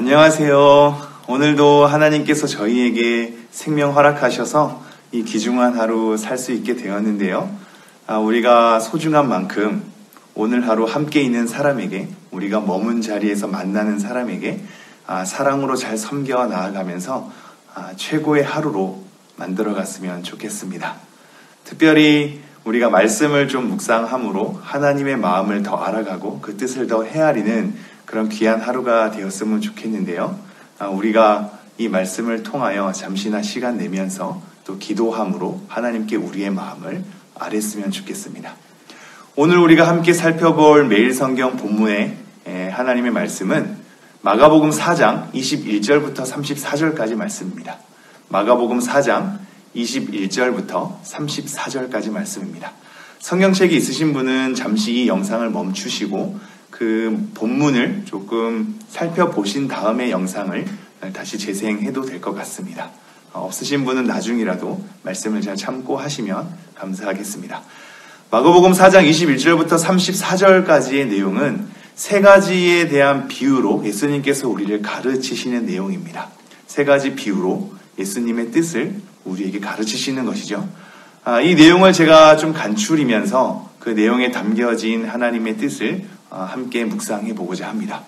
안녕하세요. 오늘도 하나님께서 저희에게 생명 허락하셔서 이 귀중한 하루 살 수 있게 되었는데요. 우리가 소중한 만큼 오늘 하루 함께 있는 사람에게, 우리가 머문 자리에서 만나는 사람에게 사랑으로 잘 섬겨 나아가면서 최고의 하루로 만들어갔으면 좋겠습니다. 특별히 우리가 말씀을 좀 묵상함으로 하나님의 마음을 더 알아가고 그 뜻을 더 헤아리는 그런 귀한 하루가 되었으면 좋겠는데요. 우리가 이 말씀을 통하여 잠시나 시간 내면서 또 기도함으로 하나님께 우리의 마음을 아뢰었으면 좋겠습니다. 오늘 우리가 함께 살펴볼 매일 성경 본문의 하나님의 말씀은 마가복음 4장 21절부터 34절까지 말씀입니다. 마가복음 4장 21절부터 34절까지 말씀입니다. 성경책이 있으신 분은 잠시 이 영상을 멈추시고 그 본문을 조금 살펴보신 다음에 영상을 다시 재생해도 될 것 같습니다. 없으신 분은 나중이라도 말씀을 잘 참고하시면 감사하겠습니다. 마가복음 4장 21절부터 34절까지의 내용은 세 가지에 대한 비유로 예수님께서 우리를 가르치시는 내용입니다. 세 가지 비유로 예수님의 뜻을 우리에게 가르치시는 것이죠. 이 내용을 제가 좀 간추리면서 그 내용에 담겨진 하나님의 뜻을 함께 묵상해 보고자 합니다.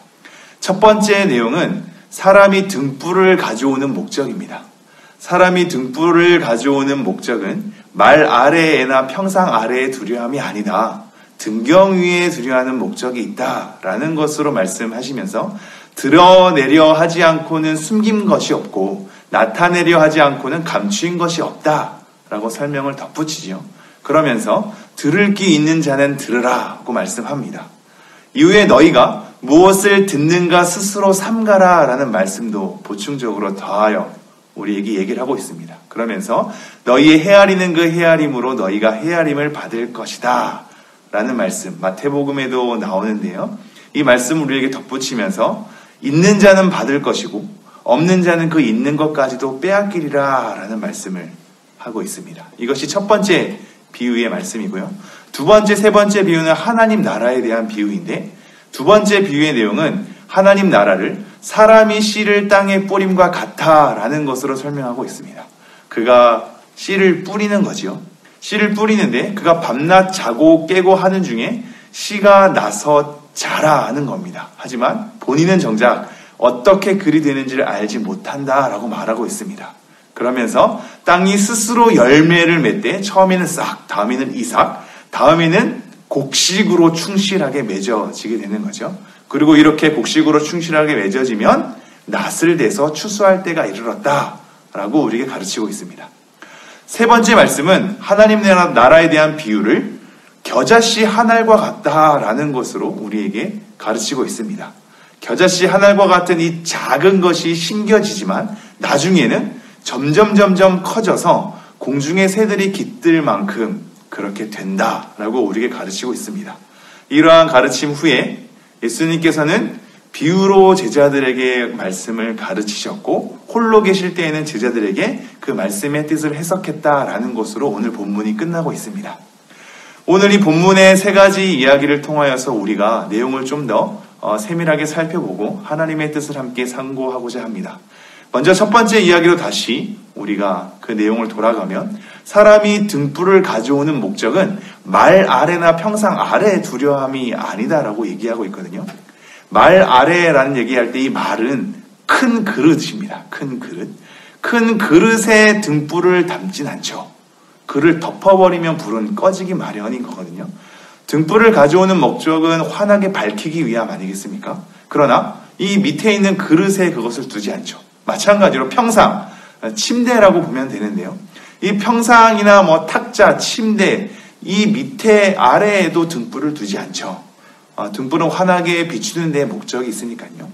첫 번째 내용은 사람이 등불을 가져오는 목적입니다. 사람이 등불을 가져오는 목적은 말 아래에나 평상 아래에 두려 함이 아니다. 등경 위에 두려 하는 목적이 있다라는 것으로 말씀하시면서 드러내려 하지 않고는 숨긴 것이 없고 나타내려 하지 않고는 감추인 것이 없다라고 설명을 덧붙이지요. 그러면서 들을 귀 있는 자는 들으라고 말씀합니다. 이후에 너희가 무엇을 듣는가 스스로 삼가라 라는 말씀도 보충적으로 더하여 우리에게 얘기를 하고 있습니다. 그러면서 너희의 헤아리는 그 헤아림으로 너희가 헤아림을 받을 것이다 라는 말씀, 마태복음에도 나오는데요. 이 말씀을 우리에게 덧붙이면서 있는 자는 받을 것이고 없는 자는 그 있는 것까지도 빼앗기리라 라는 말씀을 하고 있습니다. 이것이 첫 번째 비유의 말씀이고요. 두 번째, 세 번째 비유는 하나님 나라에 대한 비유인데 두 번째 비유의 내용은 하나님 나라를 사람이 씨를 땅에 뿌림과 같아라는 것으로 설명하고 있습니다. 그가 씨를 뿌리는 거죠. 씨를 뿌리는데 그가 밤낮 자고 깨고 하는 중에 씨가 나서 자라는 겁니다. 하지만 본인은 정작 어떻게 그리 되는지를 알지 못한다라고 말하고 있습니다. 그러면서 땅이 스스로 열매를 맺되 처음에는 싹, 다음에는 이삭, 다음에는 곡식으로 충실하게 맺어지게 되는 거죠. 그리고 이렇게 곡식으로 충실하게 맺어지면 낫을 대서 추수할 때가 이르렀다라고 우리에게 가르치고 있습니다. 세 번째 말씀은 하나님 나라에 대한 비유를 겨자씨 한 알과 같다라는 것으로 우리에게 가르치고 있습니다. 겨자씨 한 알과 같은 이 작은 것이 신겨지지만 나중에는 점점 커져서 공중의 새들이 깃들 만큼 그렇게 된다라고 우리에게 가르치고 있습니다. 이러한 가르침 후에 예수님께서는 비유로 제자들에게 말씀을 가르치셨고 홀로 계실 때에는 제자들에게 그 말씀의 뜻을 해석했다라는 것으로 오늘 본문이 끝나고 있습니다. 오늘 이 본문의 세 가지 이야기를 통하여서 우리가 내용을 좀 더 세밀하게 살펴보고 하나님의 뜻을 함께 상고하고자 합니다. 먼저 첫 번째 이야기로 다시 우리가 그 내용을 돌아가면 사람이 등불을 가져오는 목적은 말 아래나 평상 아래에 두려 함이 아니다라고 얘기하고 있거든요. 말 아래라는 얘기할 때 이 말은 큰 그릇입니다. 큰 그릇. 큰 그릇에 등불을 담진 않죠. 그를 덮어버리면 불은 꺼지기 마련인 거거든요. 등불을 가져오는 목적은 환하게 밝히기 위함 아니겠습니까? 그러나 이 밑에 있는 그릇에 그것을 두지 않죠. 마찬가지로 평상, 침대라고 보면 되는데요. 이 평상이나 탁자, 침대, 이 밑에 아래에도 등불을 두지 않죠. 등불은 환하게 비추는 데 목적이 있으니까요.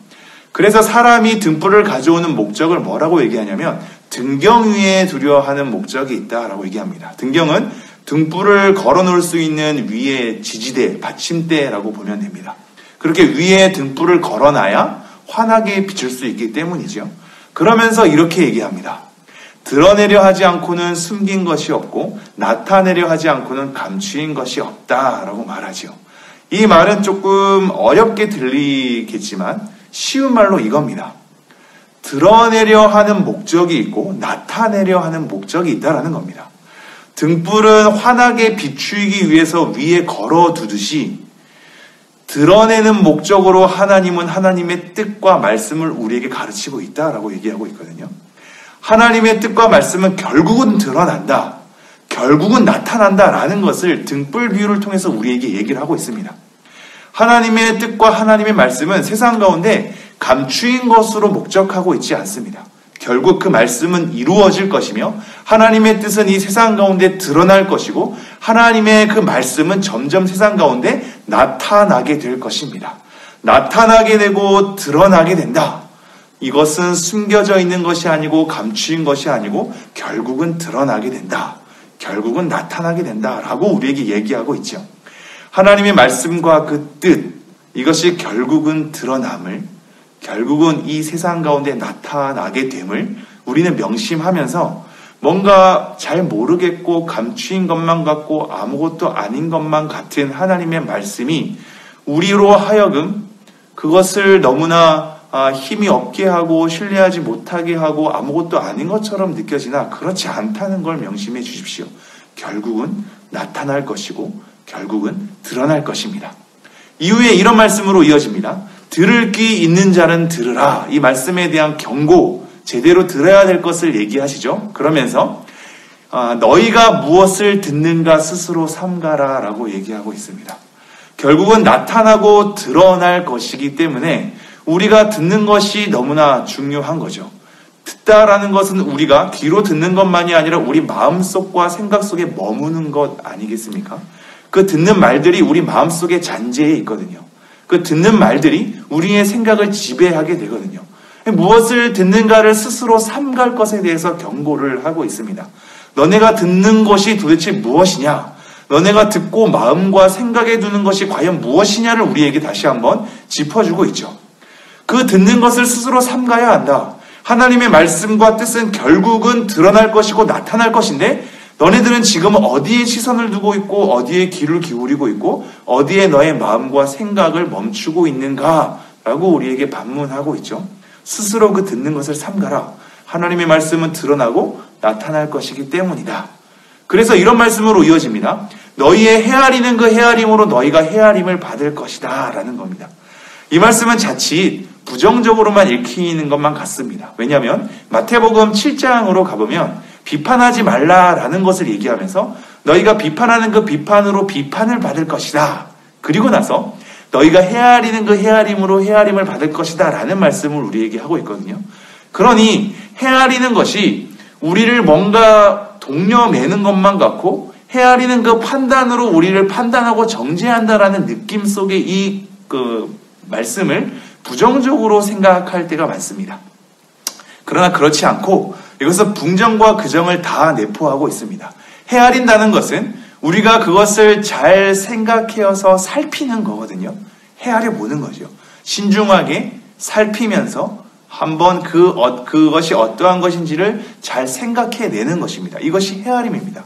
그래서 사람이 등불을 가져오는 목적을 뭐라고 얘기하냐면 등경 위에 두려워하는 목적이 있다라고 얘기합니다. 등경은 등불을 걸어놓을 수 있는 위에 지지대, 받침대라고 보면 됩니다. 그렇게 위에 등불을 걸어놔야 환하게 비출 수 있기 때문이죠. 그러면서 이렇게 얘기합니다. 드러내려 하지 않고는 숨긴 것이 없고 나타내려 하지 않고는 감추인 것이 없다라고 말하죠. 이 말은 조금 어렵게 들리겠지만 쉬운 말로 이겁니다. 드러내려 하는 목적이 있고 나타내려 하는 목적이 있다라는 겁니다. 등불은 환하게 비추기 위해서 위에 걸어두듯이 드러내는 목적으로 하나님은 하나님의 뜻과 말씀을 우리에게 가르치고 있다라고 얘기하고 있거든요. 하나님의 뜻과 말씀은 결국은 드러난다, 결국은 나타난다라는 것을 등불 비유를 통해서 우리에게 얘기를 하고 있습니다. 하나님의 뜻과 하나님의 말씀은 세상 가운데 감추인 것으로 목적하고 있지 않습니다. 결국 그 말씀은 이루어질 것이며 하나님의 뜻은 이 세상 가운데 드러날 것이고 하나님의 그 말씀은 점점 세상 가운데 나타나게 될 것입니다. 나타나게 되고 드러나게 된다. 이것은 숨겨져 있는 것이 아니고 감추인 것이 아니고 결국은 드러나게 된다. 결국은 나타나게 된다라고 우리에게 얘기하고 있죠. 하나님의 말씀과 그 뜻, 이것이 결국은 드러남을, 결국은 이 세상 가운데 나타나게 됨을 우리는 명심하면서 뭔가 잘 모르겠고 감추인 것만 같고 아무것도 아닌 것만 같은 하나님의 말씀이 우리로 하여금 그것을 너무나 힘이 없게 하고 신뢰하지 못하게 하고 아무것도 아닌 것처럼 느껴지나 그렇지 않다는 걸 명심해 주십시오. 결국은 나타날 것이고 결국은 드러날 것입니다. 이후에 이런 말씀으로 이어집니다. 들을 귀 있는 자는 들으라. 이 말씀에 대한 경고, 제대로 들어야 될 것을 얘기하시죠. 그러면서 너희가 무엇을 듣는가 스스로 삼가라 라고 얘기하고 있습니다. 결국은 나타나고 드러날 것이기 때문에 우리가 듣는 것이 너무나 중요한 거죠. 듣다라는 것은 우리가 귀로 듣는 것만이 아니라 우리 마음속과 생각 속에 머무는 것 아니겠습니까? 그 듣는 말들이 우리 마음속에 잔재해 있거든요. 그 듣는 말들이 우리의 생각을 지배하게 되거든요. 무엇을 듣는가를 스스로 삼갈 것에 대해서 경고를 하고 있습니다. 너네가 듣는 것이 도대체 무엇이냐? 너네가 듣고 마음과 생각에 두는 것이 과연 무엇이냐를 우리에게 다시 한번 짚어주고 있죠. 그 듣는 것을 스스로 삼가야 한다. 하나님의 말씀과 뜻은 결국은 드러날 것이고 나타날 것인데 너네들은 지금 어디에 시선을 두고 있고 어디에 귀를 기울이고 있고 어디에 너의 마음과 생각을 멈추고 있는가라고 우리에게 반문하고 있죠. 스스로 그 듣는 것을 삼가라. 하나님의 말씀은 드러나고 나타날 것이기 때문이다. 그래서 이런 말씀으로 이어집니다. 너희의 헤아리는 그 헤아림으로 너희가 헤아림을 받을 것이다 라는 겁니다. 이 말씀은 자칫 부정적으로만 읽히는 것만 같습니다. 왜냐하면 마태복음 7장으로 가보면 비판하지 말라라는 것을 얘기하면서 너희가 비판하는 그 비판으로 비판을 받을 것이다. 그리고 나서 너희가 헤아리는 그 헤아림으로 헤아림을 받을 것이다 라는 말씀을 우리에게 하고 있거든요. 그러니 헤아리는 것이 우리를 뭔가 동려매는 것만 같고 헤아리는 그 판단으로 우리를 판단하고 정죄한다라는 느낌 속에 이 말씀을 부정적으로 생각할 때가 많습니다. 그러나 그렇지 않고 이것은 긍정과 긍정을 다 내포하고 있습니다. 헤아린다는 것은 우리가 그것을 잘 생각해서 살피는 거거든요. 헤아려 보는 거죠. 신중하게 살피면서 한번 그것이 어떠한 것인지를 잘 생각해내는 것입니다. 이것이 헤아림입니다.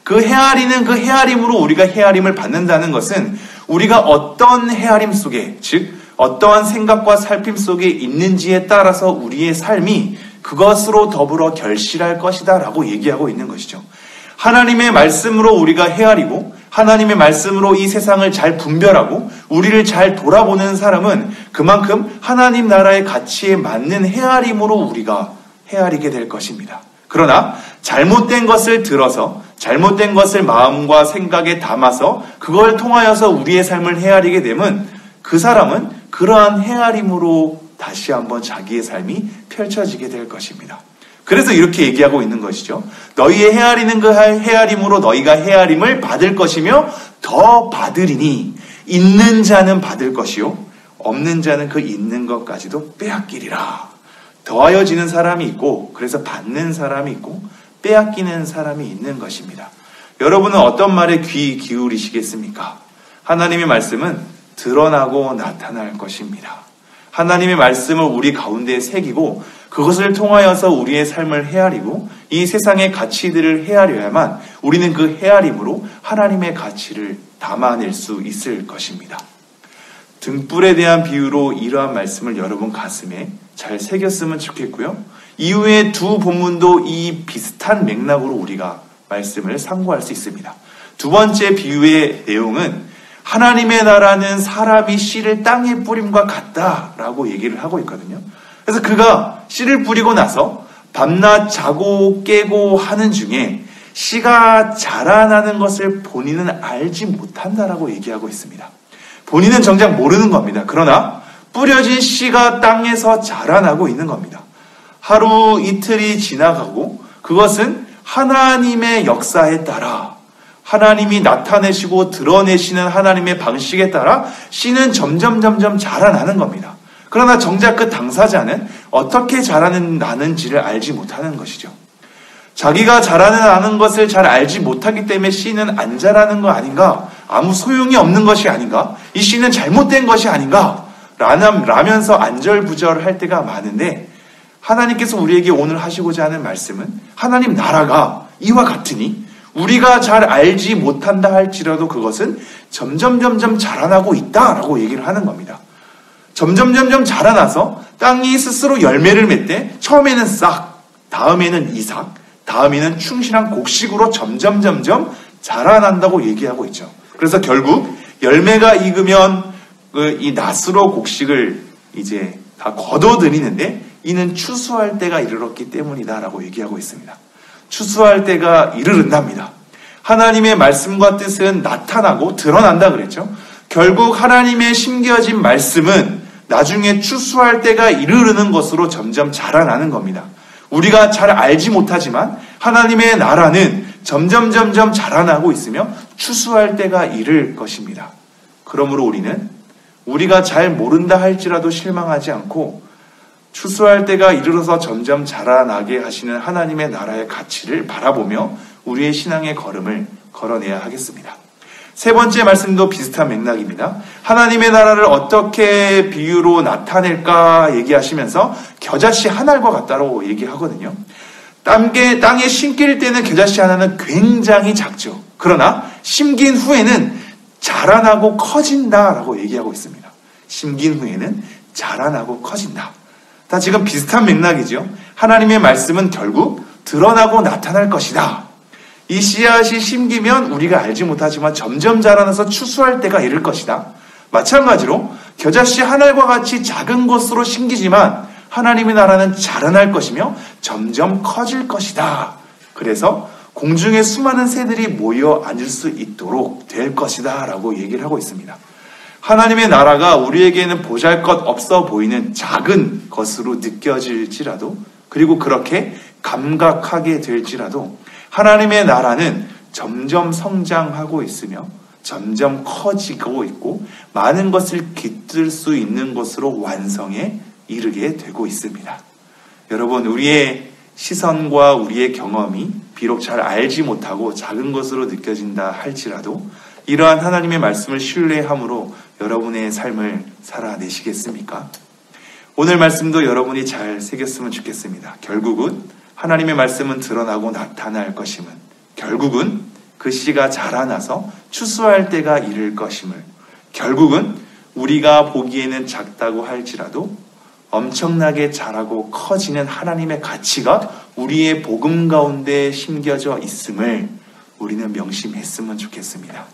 그 헤아리는 그 헤아림으로 우리가 헤아림을 받는다는 것은 우리가 어떤 헤아림 속에, 즉 어떠한 생각과 살핌 속에 있는지에 따라서 우리의 삶이 그것으로 더불어 결실할 것이다 라고 얘기하고 있는 것이죠. 하나님의 말씀으로 우리가 헤아리고 하나님의 말씀으로 이 세상을 잘 분별하고 우리를 잘 돌아보는 사람은 그만큼 하나님 나라의 가치에 맞는 헤아림으로 우리가 헤아리게 될 것입니다. 그러나 잘못된 것을 들어서 잘못된 것을 마음과 생각에 담아서 그걸 통하여서 우리의 삶을 헤아리게 되면 그 사람은 그러한 헤아림으로 다시 한번 자기의 삶이 펼쳐지게 될 것입니다. 그래서 이렇게 얘기하고 있는 것이죠. 너희의 헤아리는 그 헤아림으로 너희가 헤아림을 받을 것이며 더 받으리니 있는 자는 받을 것이요 없는 자는 그 있는 것까지도 빼앗기리라. 더하여지는 사람이 있고 그래서 받는 사람이 있고 빼앗기는 사람이 있는 것입니다. 여러분은 어떤 말에 귀 기울이시겠습니까? 하나님의 말씀은 드러나고 나타날 것입니다. 하나님의 말씀을 우리 가운데 새기고 그것을 통하여서 우리의 삶을 헤아리고 이 세상의 가치들을 헤아려야만 우리는 그 헤아림으로 하나님의 가치를 담아낼 수 있을 것입니다. 등불에 대한 비유로 이러한 말씀을 여러분 가슴에 잘 새겼으면 좋겠고요. 이후에 두 본문도 이 비슷한 맥락으로 우리가 말씀을 상고할 수 있습니다. 두 번째 비유의 내용은 하나님의 나라는 사람이 씨를 땅에 뿌림과 같다라고 얘기를 하고 있거든요. 그래서 그가 씨를 뿌리고 나서 밤낮 자고 깨고 하는 중에 씨가 자라나는 것을 본인은 알지 못한다라고 얘기하고 있습니다. 본인은 정작 모르는 겁니다. 그러나 뿌려진 씨가 땅에서 자라나고 있는 겁니다. 하루 이틀이 지나가고 그것은 하나님의 역사에 따라 하나님이 나타내시고 드러내시는 하나님의 방식에 따라 씨는 점점 자라나는 겁니다. 그러나 정작 그 당사자는 어떻게 자라나는지를 알지 못하는 것이죠. 자기가 자라나는 것을 잘 알지 못하기 때문에 씨는 안 자라는 거 아닌가? 아무 소용이 없는 것이 아닌가? 이 씨는 잘못된 것이 아닌가? 라면서 안절부절할 때가 많은데 하나님께서 우리에게 오늘 하시고자 하는 말씀은 하나님 나라가 이와 같으니 우리가 잘 알지 못한다 할지라도 그것은 점점 자라나고 있다라고 얘기를 하는 겁니다. 점점 자라나서 땅이 스스로 열매를 맺되 처음에는 싹, 다음에는 이삭, 다음에는 충실한 곡식으로 점점 자라난다고 얘기하고 있죠. 그래서 결국 열매가 익으면 이 낫으로 곡식을 이제 다 걷어들이는데 이는 추수할 때가 이르렀기 때문이다라고 얘기하고 있습니다. 추수할 때가 이르른답니다. 하나님의 말씀과 뜻은 나타나고 드러난다 그랬죠. 결국 하나님의 심겨진 말씀은 나중에 추수할 때가 이르르는 것으로 점점 자라나는 겁니다. 우리가 잘 알지 못하지만 하나님의 나라는 점점 자라나고 있으며 추수할 때가 이를 것입니다. 그러므로 우리는 우리가 잘 모른다 할지라도 실망하지 않고 추수할 때가 이르러서 점점 자라나게 하시는 하나님의 나라의 가치를 바라보며 우리의 신앙의 걸음을 걸어내야 하겠습니다. 세 번째 말씀도 비슷한 맥락입니다. 하나님의 나라를 어떻게 비유로 나타낼까 얘기하시면서 겨자씨 한 알과 같다고 얘기하거든요. 땅에 심길 때는 겨자씨 하나는 굉장히 작죠. 그러나 심긴 후에는 자라나고 커진다라고 얘기하고 있습니다. 심긴 후에는 자라나고 커진다. 다 지금 비슷한 맥락이죠. 하나님의 말씀은 결국 드러나고 나타날 것이다. 이 씨앗이 심기면 우리가 알지 못하지만 점점 자라나서 추수할 때가 이를 것이다. 마찬가지로 겨자씨 한 알과 같이 작은 것으로 심기지만 하나님의 나라는 자라날 것이며 점점 커질 것이다. 그래서 공중에 수많은 새들이 모여 앉을 수 있도록 될 것이다 라고 얘기를 하고 있습니다. 하나님의 나라가 우리에게는 보잘것없어 보이는 작은 것으로 느껴질지라도 그리고 그렇게 감각하게 될지라도 하나님의 나라는 점점 성장하고 있으며 점점 커지고 있고 많은 것을 깃들 수 있는 것으로 완성에 이르게 되고 있습니다. 여러분, 우리의 시선과 우리의 경험이 비록 잘 알지 못하고 작은 것으로 느껴진다 할지라도 이러한 하나님의 말씀을 신뢰함으로 여러분의 삶을 살아내시겠습니까? 오늘 말씀도 여러분이 잘 새겼으면 좋겠습니다. 결국은 하나님의 말씀은 드러나고 나타날 것임은 결국은 그 씨가 자라나서 추수할 때가 이를 것임을 결국은 우리가 보기에는 작다고 할지라도 엄청나게 자라고 커지는 하나님의 가치가 우리의 복음 가운데 심겨져 있음을 우리는 명심했으면 좋겠습니다.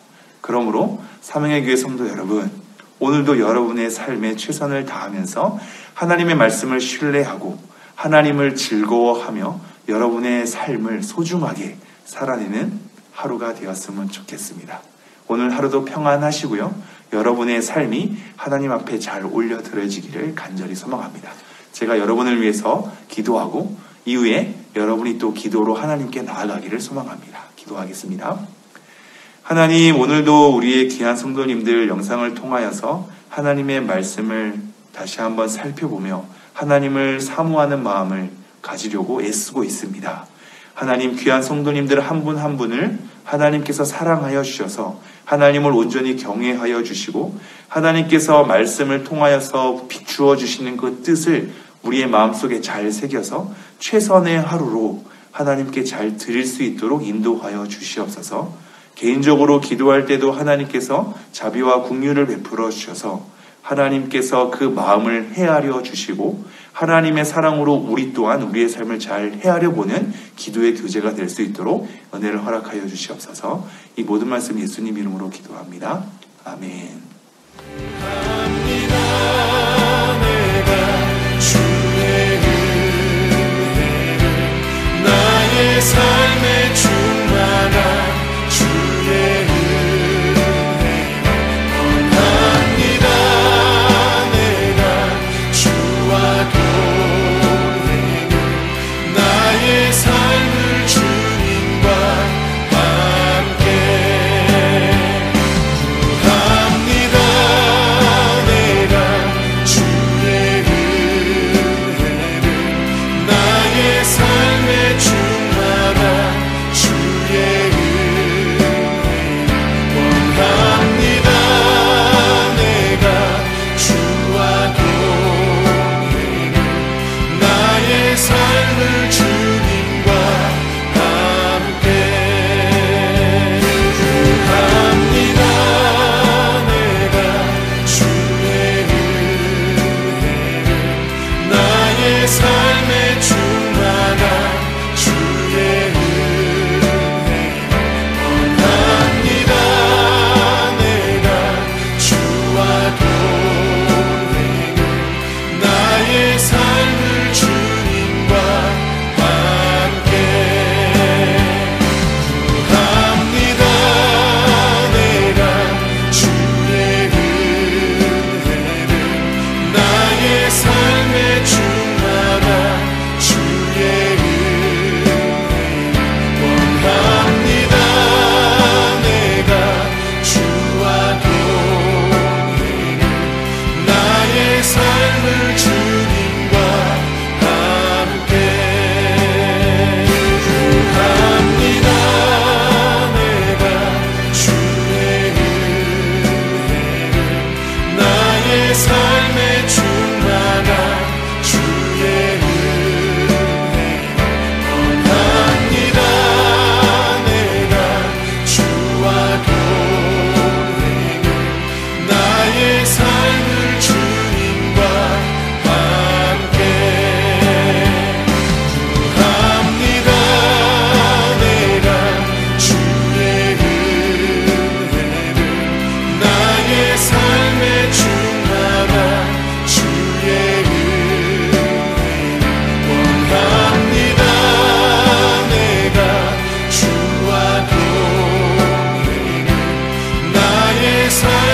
그러므로 사명의 교회 성도 여러분, 오늘도 여러분의 삶에 최선을 다하면서 하나님의 말씀을 신뢰하고 하나님을 즐거워하며 여러분의 삶을 소중하게 살아내는 하루가 되었으면 좋겠습니다. 오늘 하루도 평안하시고요. 여러분의 삶이 하나님 앞에 잘 올려드려지기를 간절히 소망합니다. 제가 여러분을 위해서 기도하고 이후에 여러분이 또 기도로 하나님께 나아가기를 소망합니다. 기도하겠습니다. 하나님, 오늘도 우리의 귀한 성도님들 영상을 통하여서 하나님의 말씀을 다시 한번 살펴보며 하나님을 사모하는 마음을 가지려고 애쓰고 있습니다. 하나님, 귀한 성도님들 한 분 한 분을 하나님께서 사랑하여 주셔서 하나님을 온전히 경외하여 주시고 하나님께서 말씀을 통하여서 비추어 주시는 그 뜻을 우리의 마음속에 잘 새겨서 최선의 하루로 하나님께 잘 드릴 수 있도록 인도하여 주시옵소서. 개인적으로 기도할 때도 하나님께서 자비와 긍휼을 베풀어 주셔서 하나님께서 그 마음을 헤아려 주시고 하나님의 사랑으로 우리 또한 우리의 삶을 잘 헤아려 보는 기도의 교제가 될 수 있도록 은혜를 허락하여 주시옵소서. 이 모든 말씀 예수님 이름으로 기도합니다. 아멘. 나의 삶에 충만한 주의 은혜 원합니다. 내가 주와 동행을 나의 삶을 주님과 함께 구합니다. 내가 주의 은혜를 나의 삶에 충만한 주의 은혜 원합니다. 내가 주와 동행을 나의 삶을 주님과 함께 구합니다. 내가 주의 은혜를 나의 삶에 충만한 주의 은혜 원합니다. 내가 주와 동행을 나의 삶을 주님과 함께 구합니다. 내가 주의 은혜를 나의 삶에 충만한 주의 은혜 원합니다. 내가 주와 동행을 나의 삶을 주님과 함께 구합니다. 내가 주의 은혜를 나의 삶에 충만한 주의 은혜 원합니다. 내가 주와 동행을 나의 삶을 주님과 함께 구합니다. 내가 주의 은혜를 나의 삶에 충만한 주의 은혜 원합니다. 내가 주와 동행을 나의 삶